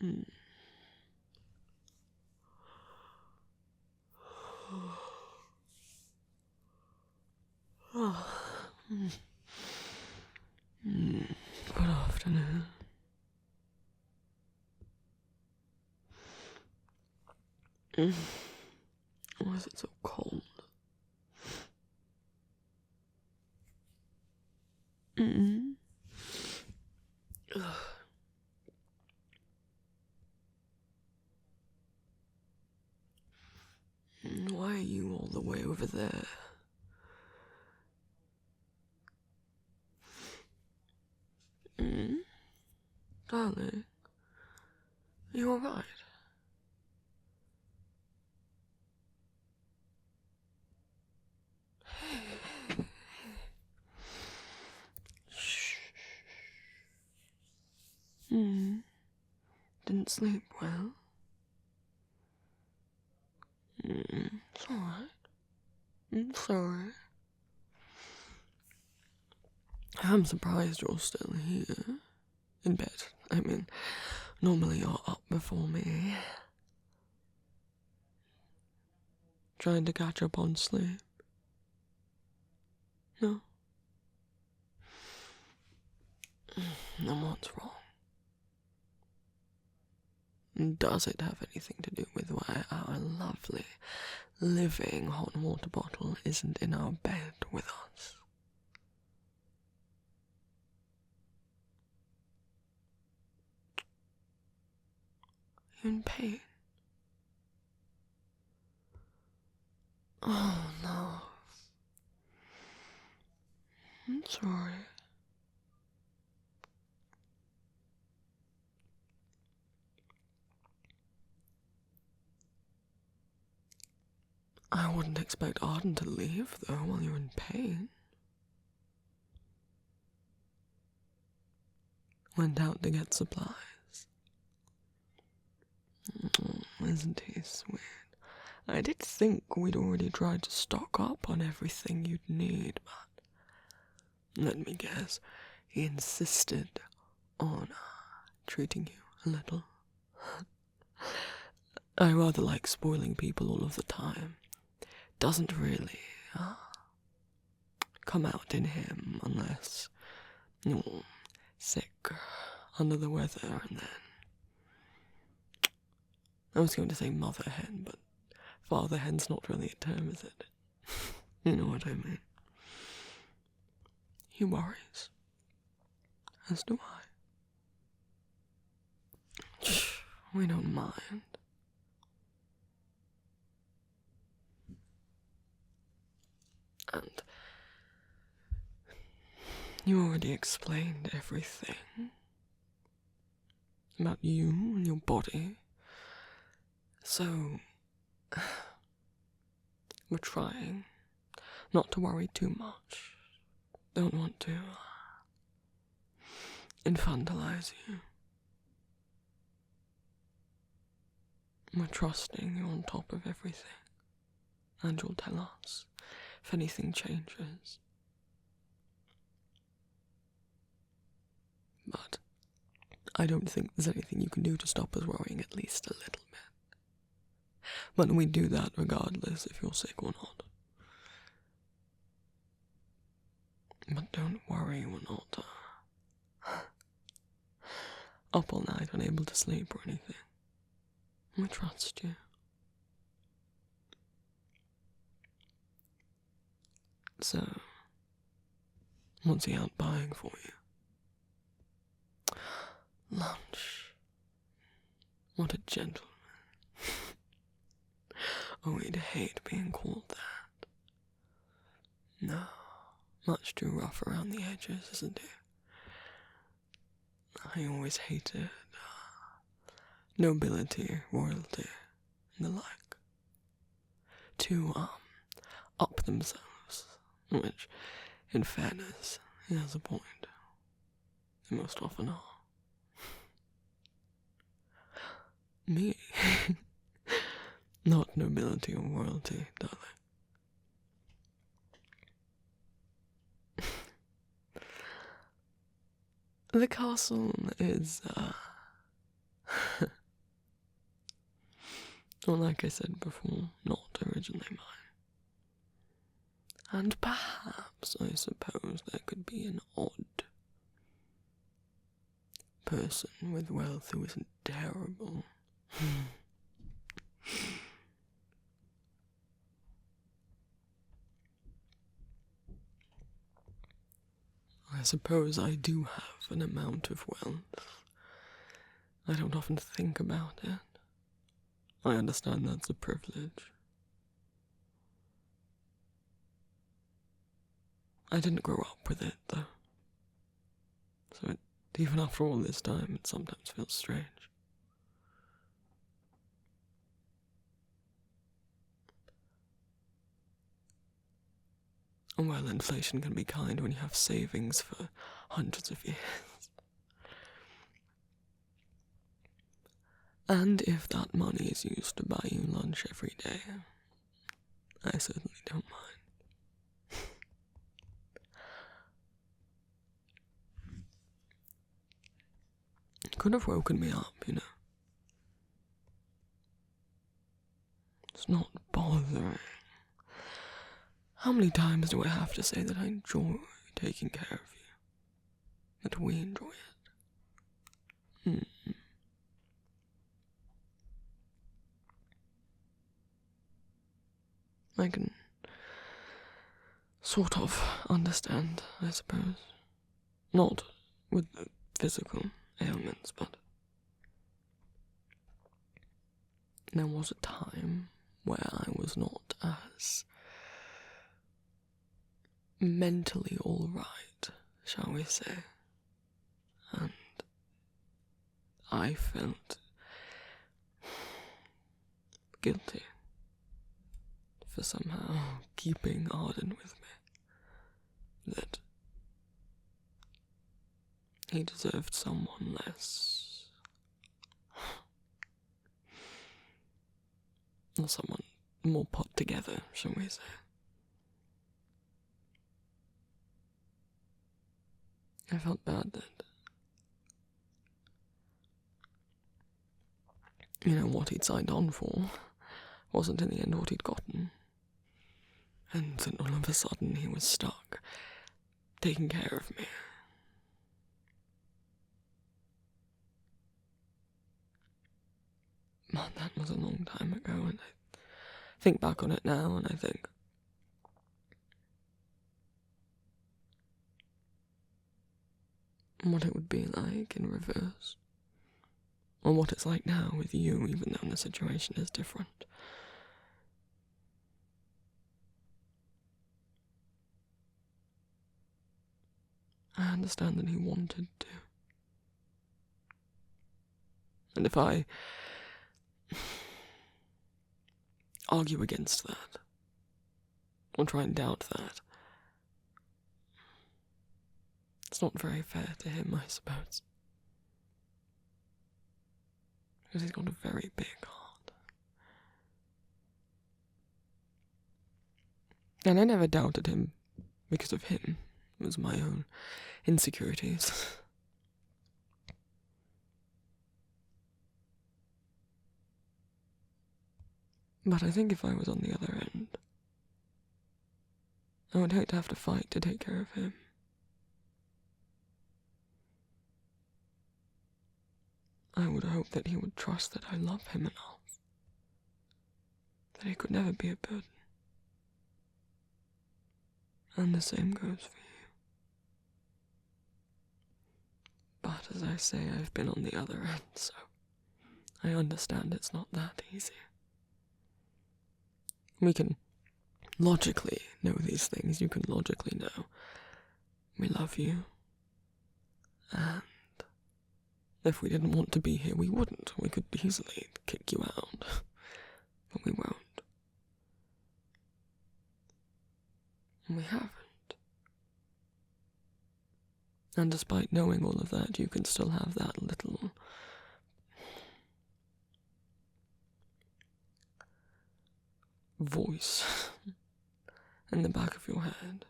Mm. Oh. Good afternoon. Why is it so cold? Why are you all the way over there? Darling, are you alright? Shh. Didn't sleep well? It's alright. Sorry. I'm surprised you're still here. In bed. I mean, normally you're up before me. Trying to catch up on sleep. No? Then what's wrong? Does it have anything to do with why our lovely, living hot water bottle isn't in our bed with us? Are you in pain? Oh no. I'm sorry. I wouldn't expect Arden to leave, though, while you're in pain. Went out to get supplies. Isn't he sweet? I did think we'd already tried to stock up on everything you'd need, but let me guess, he insisted on treating you a little. I rather like spoiling people all of the time. Doesn't really come out in him unless you're sick, under the weather, and then I was going to say mother hen, but father hen's not really a term, is it? You know what I mean. He worries. As do I. We don't mind. And you already explained everything about you and your body. So, we're trying not to worry too much. Don't want to infantilize you. We're trusting you on top of everything. And you'll tell us if anything changes. But I don't think there's anything you can do to stop us worrying at least a little bit. But we do that regardless if you're sick or not. But don't worry, we're not up all night unable to sleep or anything. We trust you. So, what's he out buying for you? Lunch. What a gentleman. Oh, he'd hate being called that. No, much too rough around the edges, isn't he? I always hated nobility, royalty, and the like. To, up themselves, which, in fairness, he has a point. They most often are. Me? Not nobility or royalty, darling. The castle is, Or like I said before, not originally mine. And perhaps, I suppose, there could be an odd person with wealth who isn't terrible. I suppose I do have an amount of wealth. I don't often think about it. I understand that's a privilege. I didn't grow up with it, though. So even after all this time, it sometimes feels strange. Well, inflation can be kind when you have savings for hundreds of years. And if that money is used to buy you lunch every day, I certainly don't mind. It could have woken me up, you know. It's not bothering. How many times do I have to say that I enjoy taking care of you? That we enjoy it? I can sort of understand, I suppose. Not with the physical ailments, but there was a time where I was not as mentally all right, shall we say, and I felt guilty for somehow keeping Arden with me, that he deserved someone less, or someone more put together, shall we say. I felt bad that, you know, what he'd signed on for wasn't in the end what he'd gotten. And then all of a sudden he was stuck, taking care of me. But that was a long time ago, and I think back on it now, and I think, what it would be like in reverse. Or what it's like now with you, even though the situation is different. I understand that he wanted to. And if I argue against that, or try and doubt that, it's not very fair to him, I suppose. Because he's got a very big heart. And I never doubted him because of him. It was my own insecurities. But I think if I was on the other end, I would hate to have to fight to take care of him. I would hope that he would trust that I love him enough, that he could never be a burden. And the same goes for you. But as I say, I've been on the other end, so I understand it's not that easy. We can logically know these things. You can logically know we love you. And if we didn't want to be here, we wouldn't. We could easily kick you out. But we won't. And we haven't. And despite knowing all of that, you can still have that little voice in the back of your head,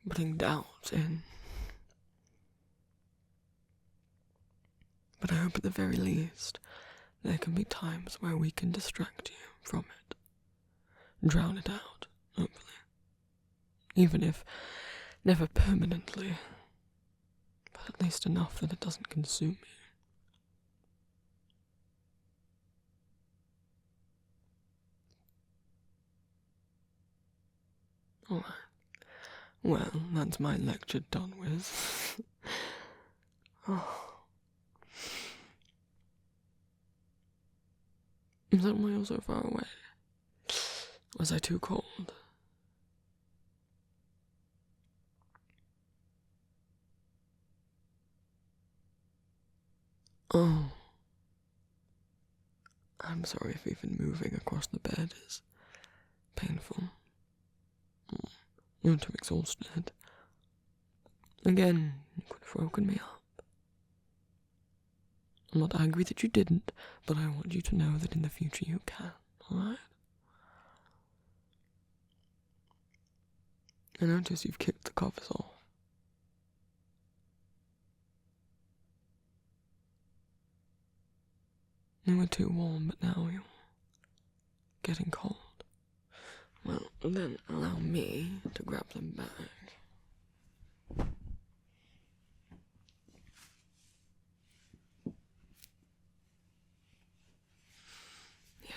putting doubt in. But I hope hope at the very least there can be times where we can distract you from it. Drown it out, hopefully. Even if never permanently, but at least enough that it doesn't consume you. Alright. Well, that's my lecture done with. Oh. Is that why you're so far away? Was I too cold? Oh. I'm sorry if even moving across the bed is painful. You're too exhausted. Again, you could have woken me up. I'm not angry that you didn't, but I want you to know that in the future you can, alright? I notice you've kicked the covers off. They were too warm, but now you're getting cold. Well, then allow me to grab them back. Yeah.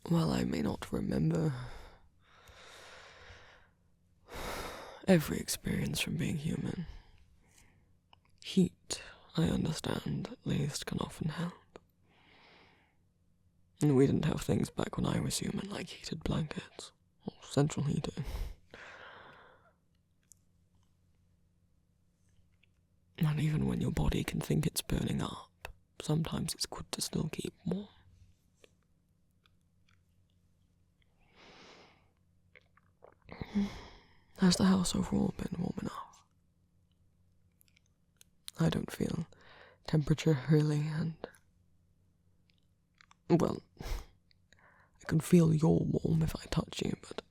While I may not remember every experience from being human, heat, I understand, at least, can often help. And we didn't have things back when I was human, like heated blankets, or central heating. And even when your body can think it's burning up, sometimes it's good to still keep warm. Has the house overall been warm enough? I don't feel temperature really, and well, I can feel you're warm if I touch you, but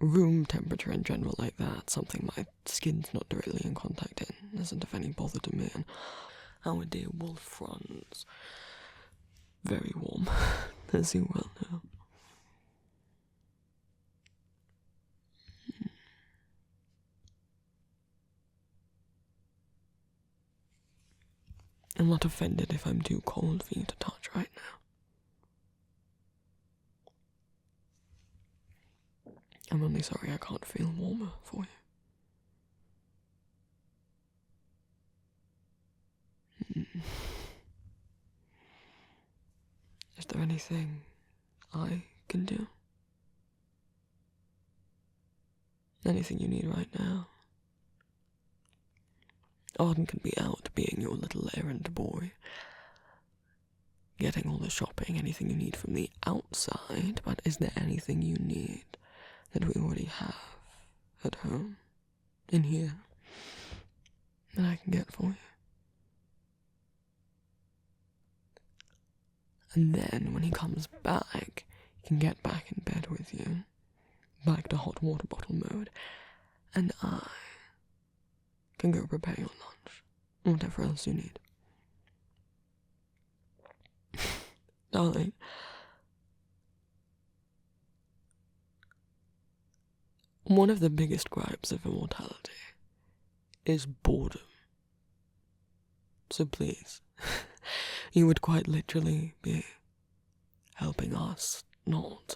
room temperature in general like that, something my skin's not directly in contact in, isn't of any bother to me, and our dear wolf fronds, very warm, as you well know. I'm not offended if I'm too cold for you to touch right now. I'm only sorry I can't feel warmer for you. Is there anything I can do? Anything you need right now? Arden can be out being your little errand boy, getting all the shopping, anything you need from the outside, but is there anything you need that we already have at home, in here, that I can get for you? And then, when he comes back, he can get back in bed with you, back to hot water bottle mode, and I can go prepare your lunch, whatever else you need. Darling, one of the biggest gripes of immortality is boredom. So please, you would quite literally be helping us not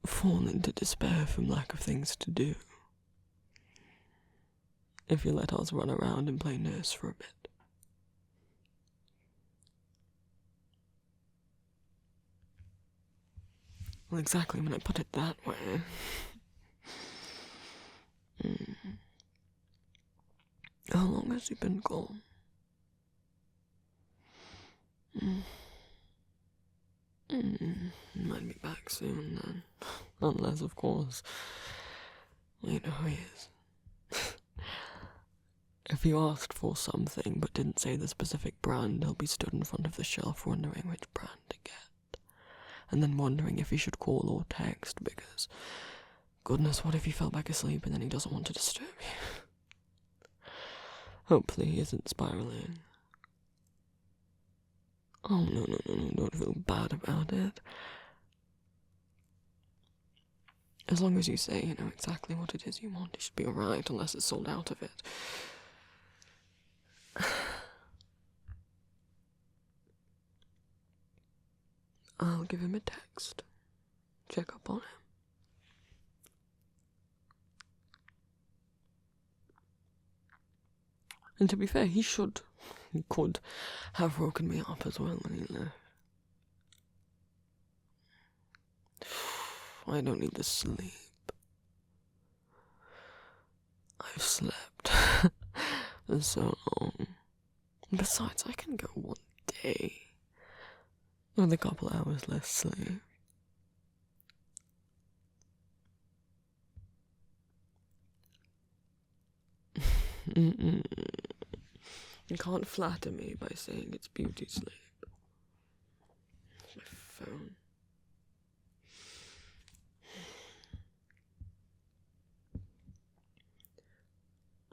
fall into despair from lack of things to do if you let us run around and play nurse for a bit. Well, exactly when I put it that way. How long has he been gone? Might be back soon then. Unless, of course, you know who he is. If you asked for something but didn't say the specific brand, he'll be stood in front of the shelf wondering which brand to get. And then wondering if he should call or text because, goodness, what if he fell back asleep and then he doesn't want to disturb you? Hopefully he isn't spiraling. Oh, no, don't feel bad about it. As long as you say you know exactly what it is you want, you should be alright, unless it's sold out of it. I'll give him a text. Check up on him. And to be fair, he could have woken me up as well when he left. I don't need the sleep. I've slept for so long. Besides, I can go one day with a couple hours less sleep. You can't flatter me by saying it's beauty sleep. It's my phone.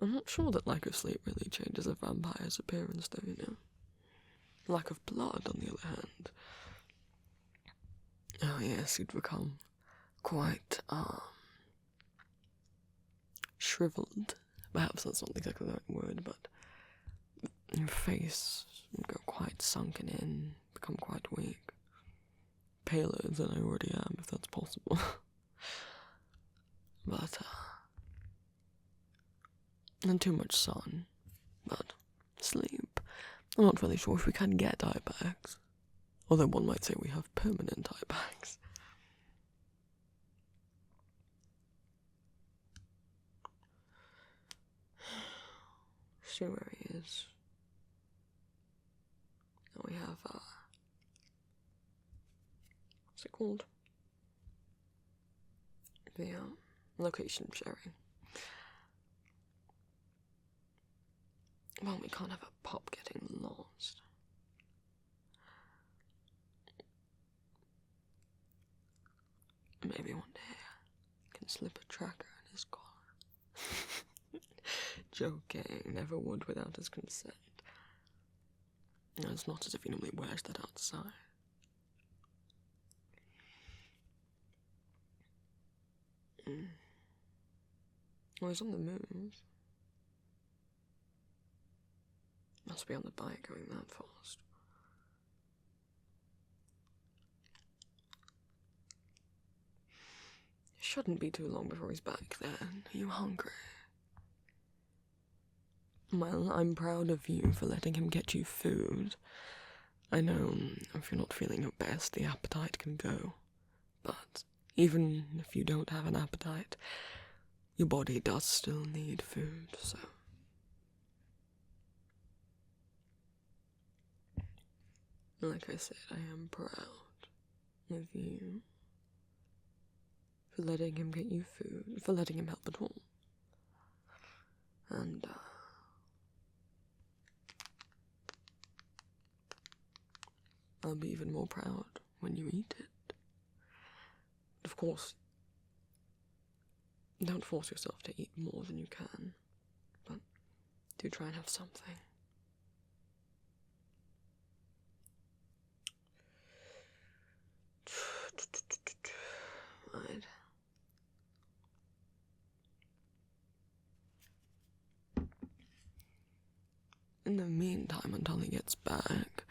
I'm not sure that lack of sleep really changes a vampire's appearance, though, you know. Lack of blood, on the other hand. Oh yes, you'd become quite, shriveled. Perhaps that's not exactly the right word, but your face would go quite sunken in, become quite weak. Paler than I already am, if that's possible. But, and too much sun. But, sleep. I'm not really sure if we can get eye bags. Although one might say we have permanent eye bags. See where he is. Now we have, what's it called? The, location sharing. Well, we can't have a pup getting lost. Maybe one day I can slip a tracker in his collar. Joking, never would without his consent. It's not as if he normally wears that outside. Well, he's on the move. Must be on the bike going that fast. It shouldn't be too long before he's back then. Are you hungry? Well, I'm proud of you for letting him get you food. I know if you're not feeling your best, the appetite can go. But even if you don't have an appetite, your body does still need food, so... Like I said, I am proud of you for letting him get you food, for letting him help at all. And, I'll be even more proud when you eat it. Of course, don't force yourself to eat more than you can, but do try and have something. Right. In the meantime, until he gets back,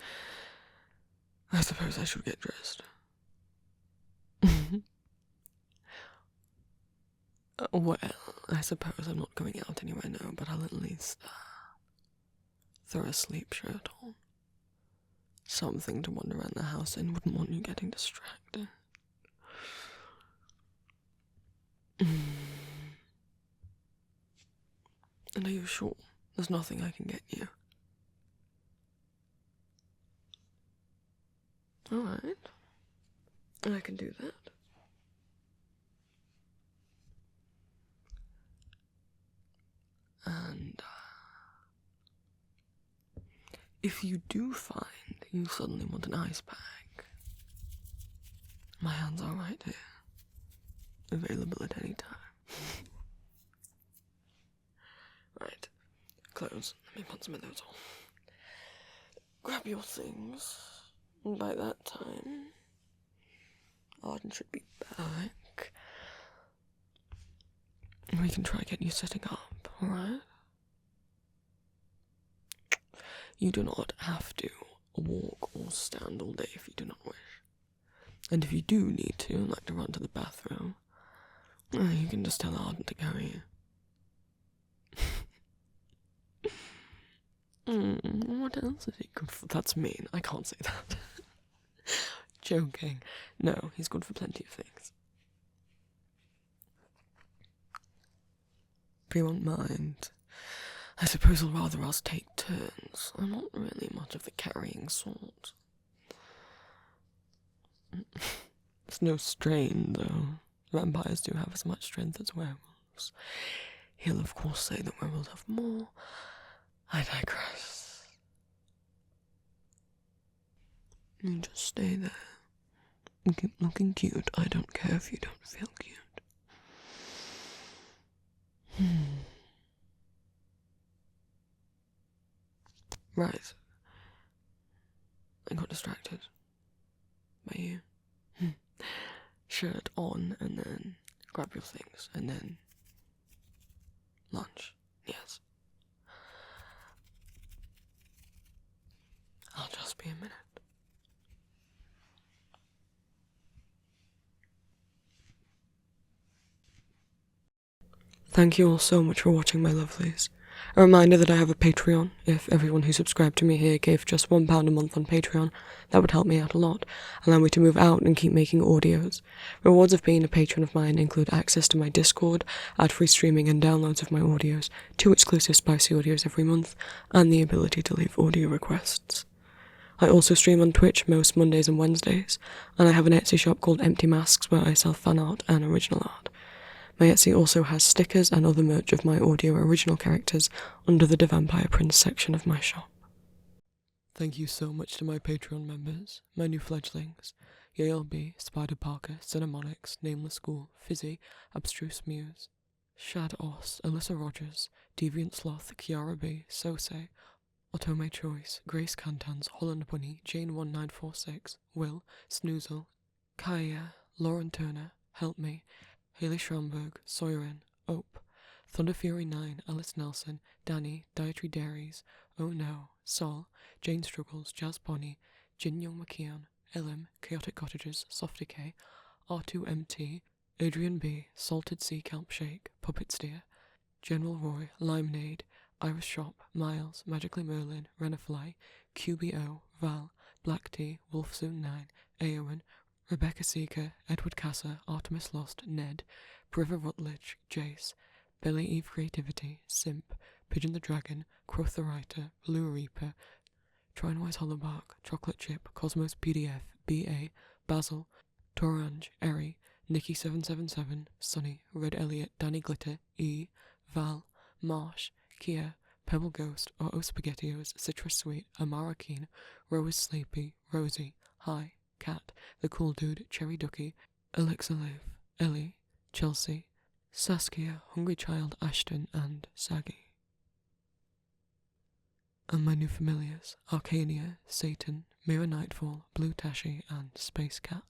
I suppose I should get dressed. Well, I suppose I'm not going out anywhere now, but I'll at least throw a sleep shirt on. Something to wander around the house in, wouldn't want you getting distracted. And are you sure there's nothing I can get you? Alright. I can do that. And, if you do find you suddenly want an ice pack, my hands are right here. Available at any time. Right. Clothes. Let me put some of those on. Grab your things. And by that time, Arden should be back. We can try getting you setting up, alright? You do not have to walk or stand all day if you do not wish. And if you do need to, like to run to the bathroom, you can just tell Arden to carry you. What else is he good for? That's mean. I can't say that. Joking. No, he's good for plenty of things. If you won't mind, I suppose I'll rather us take turns. I'm not really much of the carrying sort. It's no strain, though. Vampires do have as much strength as werewolves. He'll of course say that werewolves have more. I digress. You just stay there. And keep looking cute. I don't care if you don't feel cute. Right. I got distracted by you. Shirt on, and then grab your things, and then lunch. Yes. I'll just be a minute. Thank you all so much for watching, my lovelies. A reminder that I have a Patreon. If everyone who subscribed to me here gave just £1 a month on Patreon, that would help me out a lot, allow me to move out and keep making audios. Rewards of being a patron of mine include access to my Discord, ad-free streaming and downloads of my audios, 2 exclusive spicy audios every month, and the ability to leave audio requests. I also stream on Twitch most Mondays and Wednesdays, and I have an Etsy shop called Empty Masks where I sell fan art and original art. My Etsy also has stickers and other merch of my audio original characters under the Vampire Prince section of my shop. Thank you so much to my Patreon members, my new fledglings, Yale B, Spider Parker, Cinemonix, Nameless School, Fizzy, Abstruse Muse, Shad Oss, Alyssa Rogers, Deviant Sloth, Kiara B, Sose, Otome Choice, Grace Cantans, Holland Bunny, Jane1946, Will, Snoozle, Kaya, Lauren Turner, Help Me, Haley Schramberg, Soyren, Ope, Thunder Fury 9, Alice Nelson, Danny, Dietary Dairies, Oh No, Sol, Jane Struggles, Jazz Bonnie, Jin Young McKeon, Elim, Chaotic Cottages, Softy K, R2MT, Adrian B, Salted Sea Kelp Shake, Puppet Steer, General Roy, Limeade, Iris Shop, Miles, Magically Merlin, Renafly, QBO, Val, Black Tea, Wolfsoon9, Eowyn, Rebecca Seeker, Edward Casser, Artemis Lost, Ned, River Rutledge, Jace, Belly Eve Creativity, Simp, Pigeon the Dragon, Quoth the Writer, Blue Reaper, Trinewise Hollowbark, Chocolate Chip, Cosmos PDF, BA, Basil, Torange, Eri, Nikki777, Sunny, Red Elliot, Danny Glitter, E, Val, Marsh, Kia, Pebble Ghost, Otto Spaghettios, Citrus Sweet, Amara Keen, Rose Sleepy, Rosie, Hi, Cat, The Cool Dude, Cherry Ducky, Alexa Live, Ellie, Chelsea, Saskia, Hungry Child, Ashton, and Saggy. And my new familiars, Arcania, Satan, Mirror Nightfall, Blue Tashi, and Space Cat.